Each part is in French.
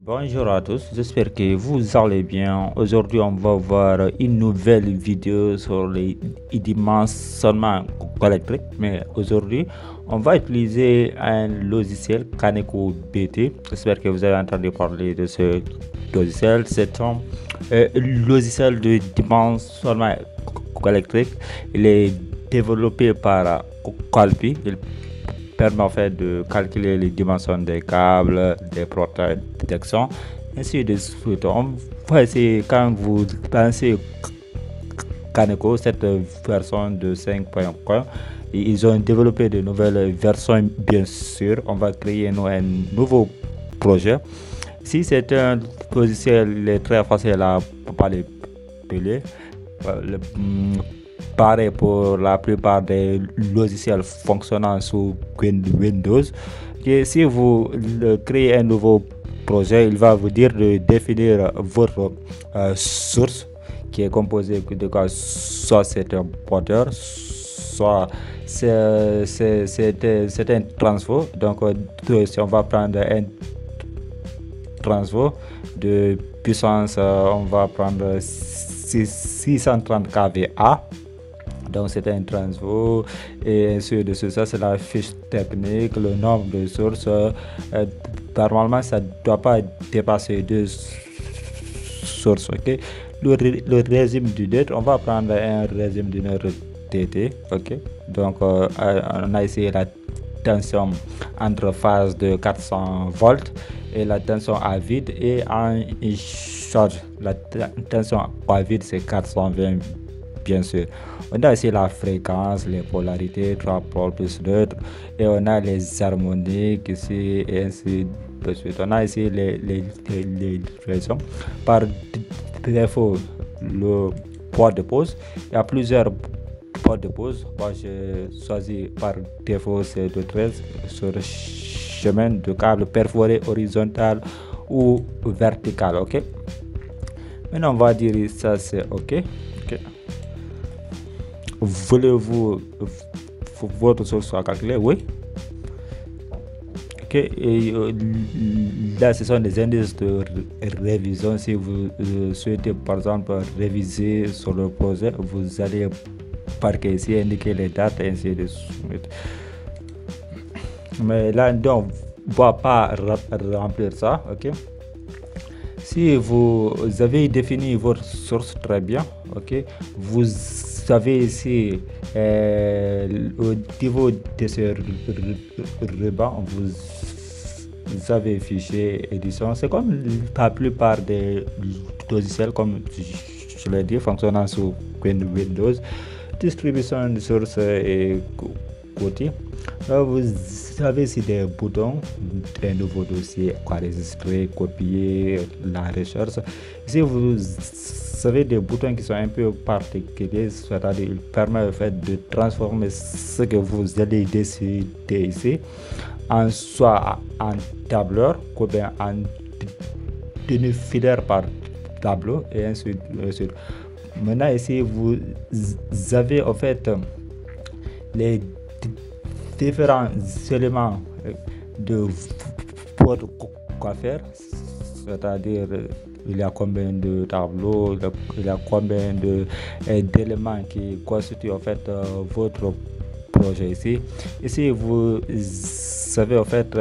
Bonjour à tous, j'espère que vous allez bien. Aujourd'hui, on va voir une nouvelle vidéo sur les dimensionnements électriques. Mais aujourd'hui, on va utiliser un logiciel Kaneko BT. J'espère que vous avez entendu parler de ce logiciel. C'est un logiciel de dimensionnement électrique. Il est développé par Colpi. Il permet en fait de calculer les dimensions des câbles, des protections, ainsi de suite. On va essayer, quand vous pensez Kaneko, cette version de 5.1, ils ont développé de nouvelles versions, bien sûr. On va créer un nouveau projet. Si c'est un logiciel, il est très facile à manipuler. Pareil pour la plupart des logiciels fonctionnant sous Windows. Et si vous créez un nouveau projet, il va vous dire de définir votre source qui est composée de quoi, soit c'est un moteur, soit c'est un transfo. Donc si on va prendre un transfo de puissance, on va prendre 630 kVA. Donc c'est un transfo et ainsi de suite. Ça c'est la fiche technique, le nombre de sources. Normalement ça ne doit pas dépasser 2 sources. Ok. Le régime du net, on va prendre un régime d'une heure TT. Ok. Donc on a ici la tension entre phase de 400 volts et la tension à vide et en charge. La tension à vide c'est 420. Bien sûr, on a ici la fréquence, les polarités, 3 pôles plus neutres, et on a les harmoniques ici, et ainsi de suite. On a ici les raisons. Par défaut, le port de pause, il y a plusieurs ports de pause. Moi, j'ai choisi par défaut c'est de 13 sur le chemin de câble perforé horizontal ou vertical. Ok. Maintenant, on va dire ça, c'est ok. Voulez-vous votre source soit calculée? Oui. Ok. Et là, ce sont des indices de révision. Si vous souhaitez, par exemple, réviser sur le projet, vous allez marquer ici, indiquer les dates, et ainsi de suite. Mais là, on ne va pas remplir ça. Ok. Si vous avez défini votre source très bien, ok, vous avez ici au niveau de ce ruban, vous avez fichier édition. C'est comme la plupart des logiciels, comme je l'ai dit, fonctionnant sous Windows. Distribution de sources et côté. Là, vous avez ici des boutons, un nouveau dossier, enregistrer, copier, la recherche. Ici, vous avez des boutons qui sont un peu particuliers, c'est-à-dire ils permettent en fait de transformer ce que vous allez décider ici en soit en tableur ou bien en tenue filaire par tableau et ainsi de suite. Maintenant ici vous avez en fait les différents éléments de votre quoi faire, c'est-à-dire il y a combien de tableaux, il y a combien d'éléments qui constituent en fait votre projet ici. Ici vous savez en fait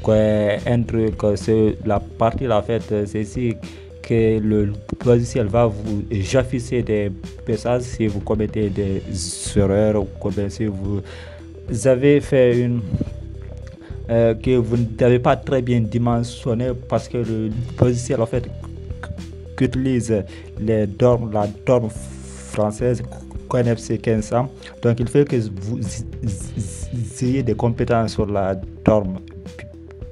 un truc, c'est la partie en fait, c'est ici que le logiciel va vous afficher des messages si vous commettez des erreurs ou si vous avez fait une que vous n'avez pas très bien dimensionné parce que le logiciel en fait utilise la norme française NFC 1500. Donc il faut que vous ayez des compétences sur la norme,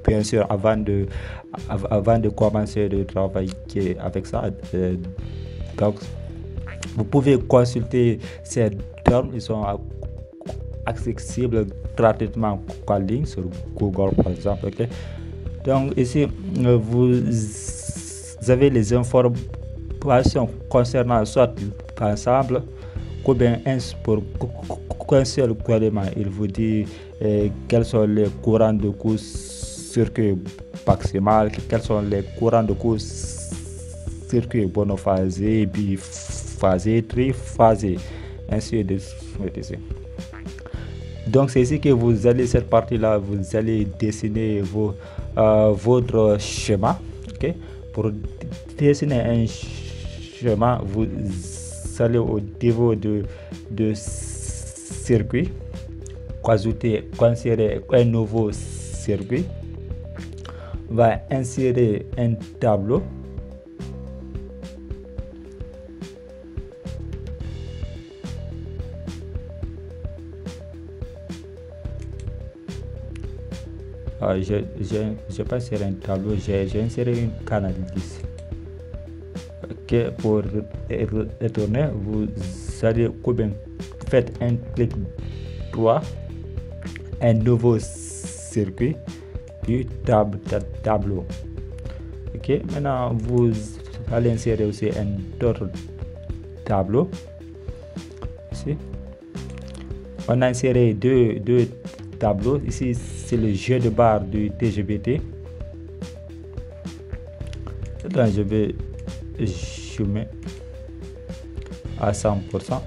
bien sûr, avant de commencer de travailler avec ça. Donc vous pouvez consulter ces normes, ils sont accessibles gratuitement en ligne sur Google par exemple. Okay? Donc ici vous avez les informations concernant soit l'ensemble ou bien pour un seul élément. Il vous dit quels sont les courants de course circuit maximal, quels sont les courants de court-circuit monophasé, biphasé, triphasé, ainsi de suite. Donc c'est ici que vous allez, cette partie-là, vous allez dessiner votre schéma. Okay? Pour dessiner un schéma, vous allez au niveau de circuit, insérer un nouveau circuit, va insérer un tableau. Je pas inséré un tableau, j'ai inséré une canalice. Ok, pour retourner, vous allez faites un clic droit, un nouveau circuit, puis tableau. Ok, maintenant vous allez insérer aussi un autre tableau. Ici, on a inséré deux tableaux. Ici, c'est le jeu de barre du TGBT. Là, je vais zoomer à 100%.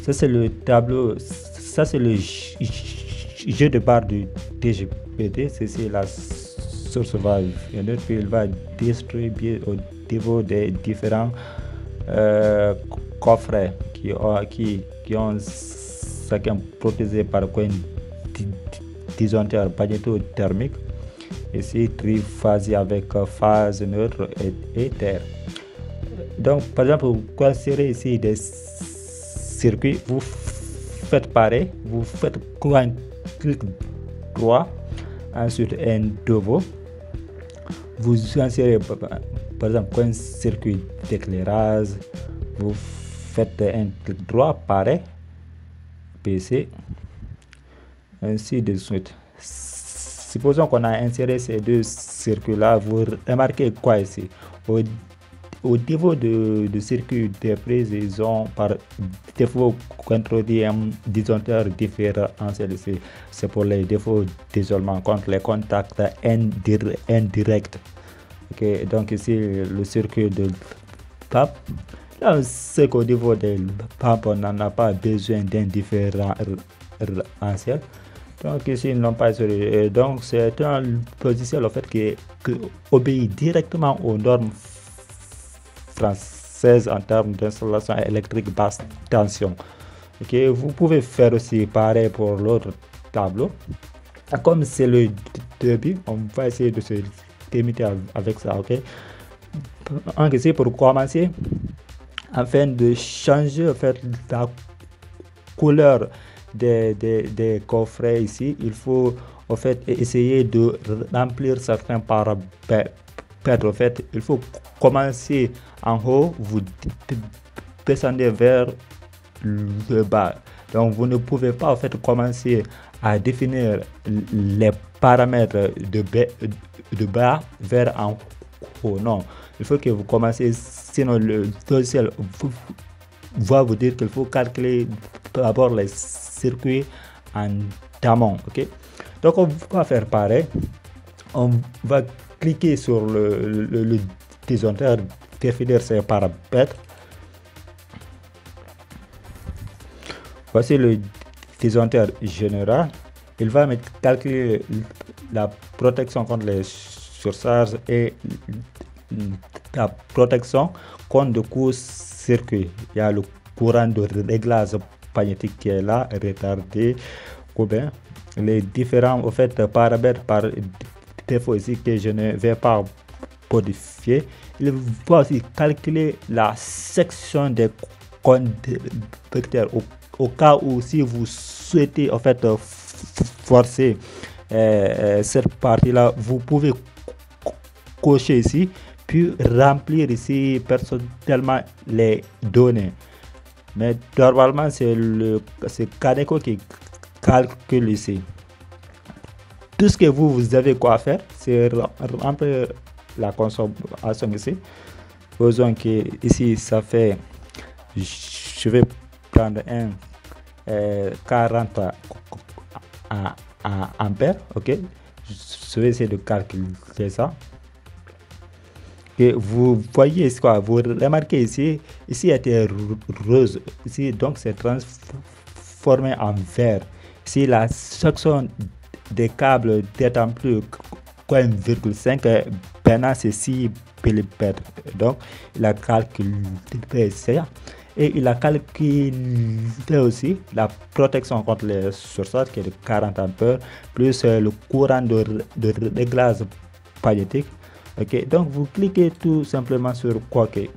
Ça, c'est le tableau. Ça, c'est le jeu de barre du TGBT. C'est la source va venir, puis il va distribuer au niveau des différents coffrets qui ont chacun protégé par un disjoncteur magnétothermique. Ici, triphasé avec phase neutre et terre. Donc, par exemple, pour insérer ici des circuits, vous faites pareil, vous faites un clic droit, ensuite un nouveau. Vous insérez par exemple un circuit d'éclairage, vous faites un clic droit, pareil, PC, ainsi de suite. Supposons qu'on a inséré ces deux circuits-là, vous remarquez quoi ici? Au niveau de circuit de prise, ils ont par défaut introduit un disjoncteur différentiel ici. C'est pour les défauts d'isolement contre les contacts indirects. Okay, donc ici, le circuit de PAP. Là, c'est qu'au niveau des PAP, on n'en a pas besoin d'un différentiel. Donc ici, ils n'ont pas sur. Donc c'est un logiciel en fait qui obéit directement aux normes françaises en termes d'installation électrique basse tension. Ok, vous pouvez faire aussi pareil pour l'autre tableau. Comme c'est le début, on va essayer de se limiter avec ça. Ok, donc ici pour commencer, afin de changer en fait la couleur des coffrets ici, il faut en fait essayer de remplir certains paramètres. En fait, il faut commencer en haut, vous descendez vers le bas. Donc vous ne pouvez pas en fait commencer à définir les paramètres de bas vers en haut. Non, il faut que vous commencez, sinon le logiciel va vous dire qu'il faut calculer d'abord les circuits en amont. Ok, donc on va faire pareil. On va cliquer sur le disjoncteur, définir ses paramètres. Voici le disjoncteur général. Il va me calculer la protection contre les surcharges et la protection contre de court-circuit. Il y a le courant de réglage magnétique qui est là, retardé, ou bien les différents en fait, paramètres par défaut ici que je ne vais pas modifier. Il va aussi calculer la section des conducteurs au cas où si vous souhaitez en fait forcer cette partie là, vous pouvez cocher ici puis remplir ici personnellement les données. Mais normalement c'est Caneco qui calcule ici. Tout ce que vous avez quoi faire, c'est remplir la consommation ici. Besoin que ici ça fait, je vais prendre un 40 ampères. Ok, je vais essayer de calculer ça. Et vous voyez quoi, vous remarquez ici était rose, ici donc c'est transformé en vert. Ici la section des câbles d'étant plus 1,5, maintenant c'est 6 mm. Donc il a calculé ça et il a calculé aussi la protection contre les sursautes qui est de 40 ampères plus le courant de réglage magnétique. Ok, donc vous cliquez tout simplement sur OK.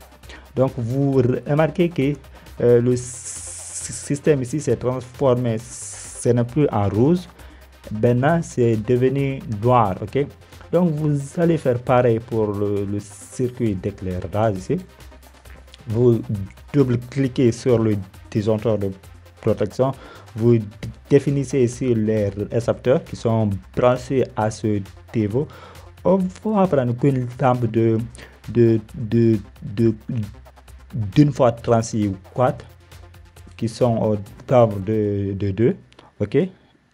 Donc vous remarquez que le système ici s'est transformé, ce n'est plus en rouge, maintenant c'est devenu noir. Ok, donc vous allez faire pareil pour le circuit d'éclairage ici. Vous double-cliquez sur le disjoncteur de protection, vous définissez ici les récepteurs qui sont branchés à ce niveau. On va prendre une lampe d'une fois 36 watts qui sont au nombre de 2. Ok,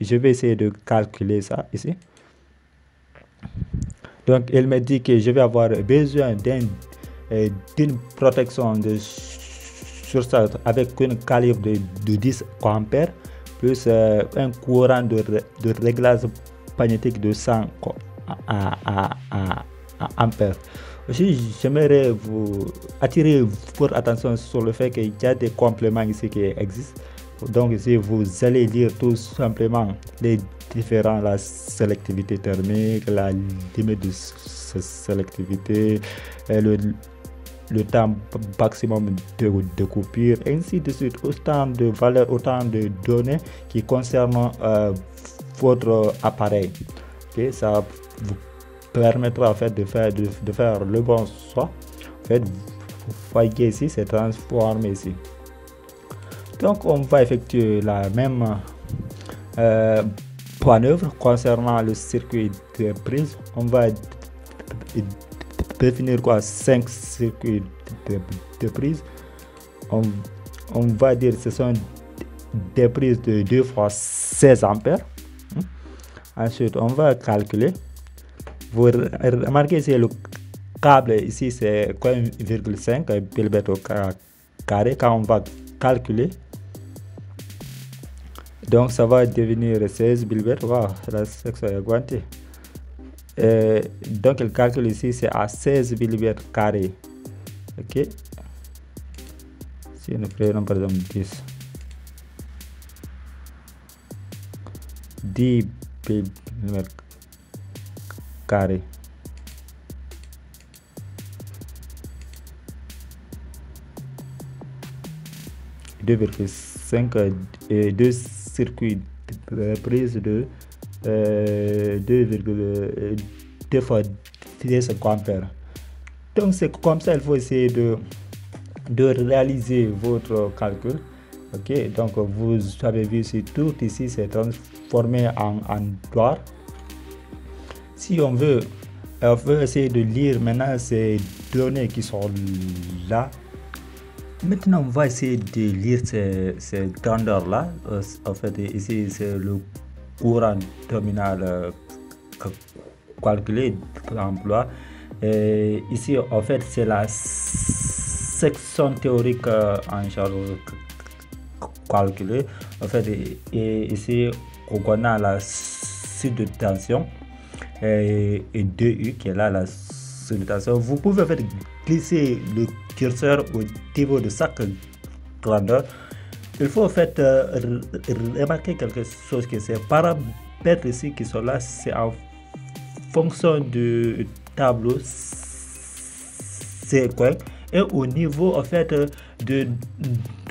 je vais essayer de calculer ça ici. Donc il me dit que je vais avoir besoin d'une protection de sursaute avec un calibre de 10 ampères plus un courant de réglage magnétique de 100 ampères. Aussi, j'aimerais vous attirer votre attention sur le fait qu'il y a des compléments ici qui existent. Donc ici, vous allez lire tout simplement les différents, la sélectivité thermique, la limite de sélectivité, le temps maximum de coupure, ainsi de suite, autant de valeurs, autant de données qui concernent votre appareil. Okay, ça vous permettra en fait de faire le bon choix. En fait, vous voyez ici, c'est transformé ici. Donc on va effectuer la même manœuvre concernant le circuit de prise. On va définir quoi, 5 circuits de prise. On va dire que ce sont des prises de 2 fois 16 ampères. Ensuite, on va calculer. Vous remarquez ici le câble ici c'est 1,5 mm au carré. Quand on va calculer, donc ça va devenir 16 mm. Wow, la section est augmentée. Donc le calcul ici c'est à 16 mm carré. Ok, si nous prenons par exemple 10 mm carré, et 2 circuits de prise de 2,2 fois 10 ampères. Donc c'est comme ça, il faut essayer de réaliser votre calcul. Ok, donc vous avez vu si tout ici s'est transformé en noir. Si on veut essayer de lire maintenant ces données qui sont là. Maintenant, on va essayer de lire ces grandeurs-là. En fait, ici, c'est le courant terminal calculé pour l'emploi. Et ici, en fait, c'est la section théorique en charge calculée. En fait, et ici, on a la suite de tension et 2U qui est là, la suite de tension. Vous pouvez en fait glisser le curseur au niveau de chaque grandeur. Il faut en fait remarquer quelque chose, que ces paramètres ici qui sont là, c'est en fonction du tableau C coin et au niveau en fait de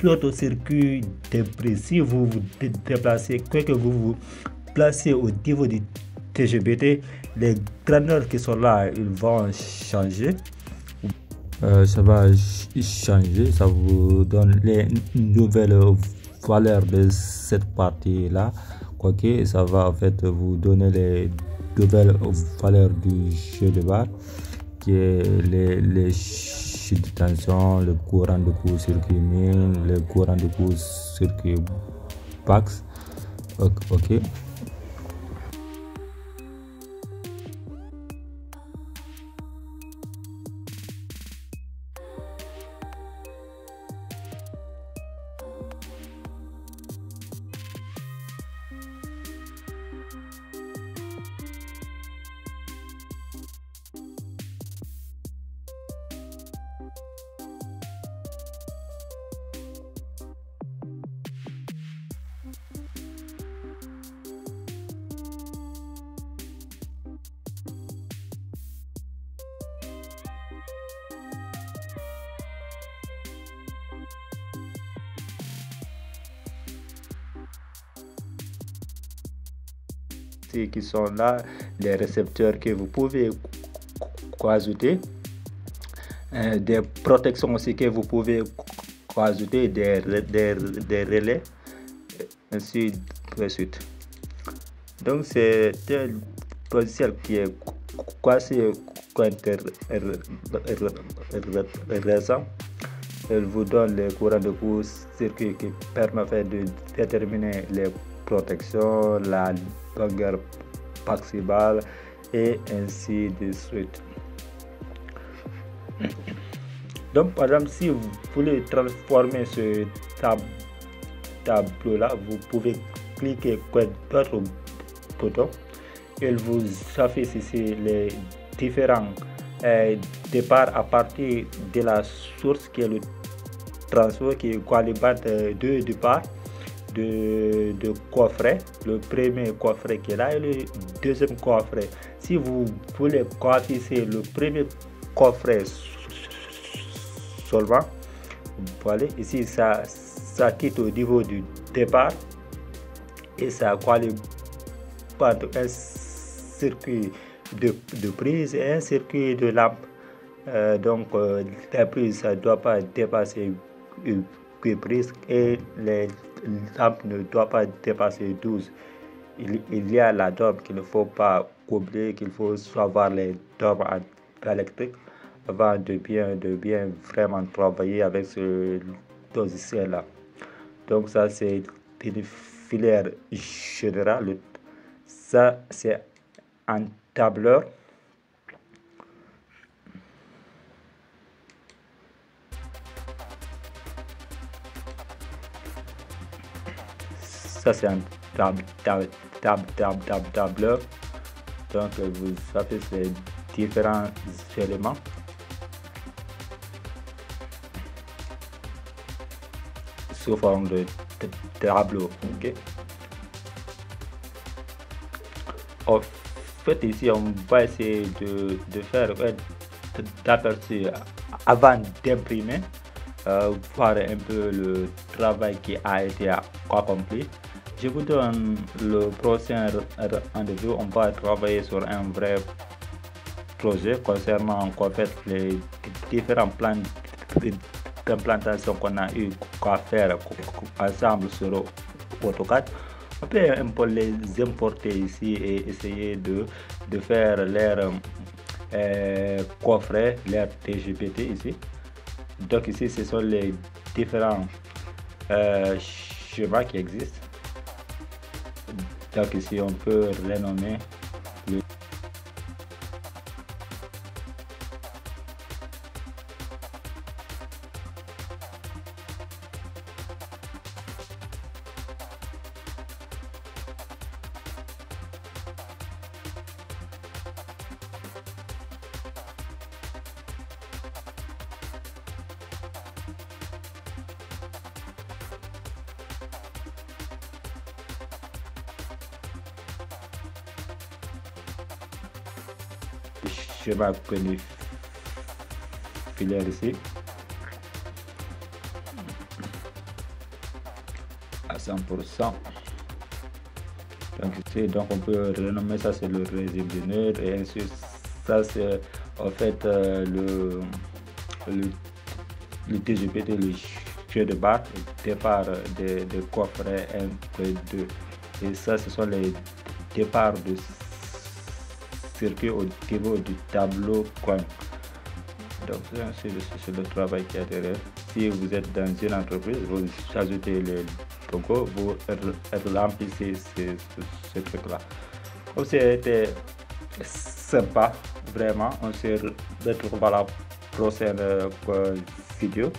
l'autre circuit de prise. Si vous vous déplacez, quoi que vous vous placez au niveau du TGBT, les grandeurs qui sont là, ils vont changer. Ça va changer, ça vous donne les nouvelles valeurs de cette partie là, quoique ça va en fait vous donner les nouvelles valeurs du jeu de barre qui est les chutes de tension, le courant de court-circuit mine, le courant de court-circuit bax. Ok. qui sont là, les récepteurs que vous pouvez ajouter, des protections aussi que vous pouvez ajouter, des relais, ainsi de suite. Donc c'est un logiciel qui est quasi intéressant. Elle vous donne les courants de court-circuit qui permettent de déterminer les protections, la longueur maximale et ainsi de suite. Donc par exemple, si vous voulez transformer ce tableau là, vous pouvez cliquer sur d'autres boutons. Il vous affiche ici les différents départs à partir de la source qui est le transfert, qui est deux départs de coffret. Le premier coffret qui est là et le deuxième coffret. Si vous voulez afficher le premier coffret seulement, voilà, ici ça quitte au niveau du départ et ça qualifie un circuit de prise et un circuit de lampe. Donc la prise ne doit pas dépasser une prise et les lampes ne doivent pas dépasser 12. Il y a la norme qu'il ne faut pas oublier, qu'il faut savoir les normes électriques avant de bien vraiment travailler avec ce logiciel là. Donc ça c'est une filière générale. Ça c'est un tableur. Ça c'est un tableur. Donc vous savez ces différents éléments. Sous forme de tableau. Ok. En fait, ici, on va essayer de faire un aperçu avant d'imprimer, voir un peu le travail qui a été accompli. Je vous donne le prochain rendez-vous. On va travailler sur un vrai projet concernant en fait les différents plans d'implantation qu'on a eu à faire ensemble sur AutoCAD. On peut un peu les importer ici et essayer de faire leur coffret, leur TGBT ici. Donc ici ce sont les différents schémas qui existent. Donc ici on peut renommer le schéma filaire ici à 100%. Donc on peut renommer ça, c'est le régime du nœud, et ainsi ça c'est en fait le TGBT, le jeu de barre, le départ de coffret 1 et 2, et ça ce sont les départs de circuit au niveau du tableau coin. Donc c'est le travail qui est derrière. Si vous êtes dans une entreprise, vous ajoutez le logo, vous remplissez ce truc là. Donc c'était sympa, vraiment. On se retrouve à la prochaine vidéo.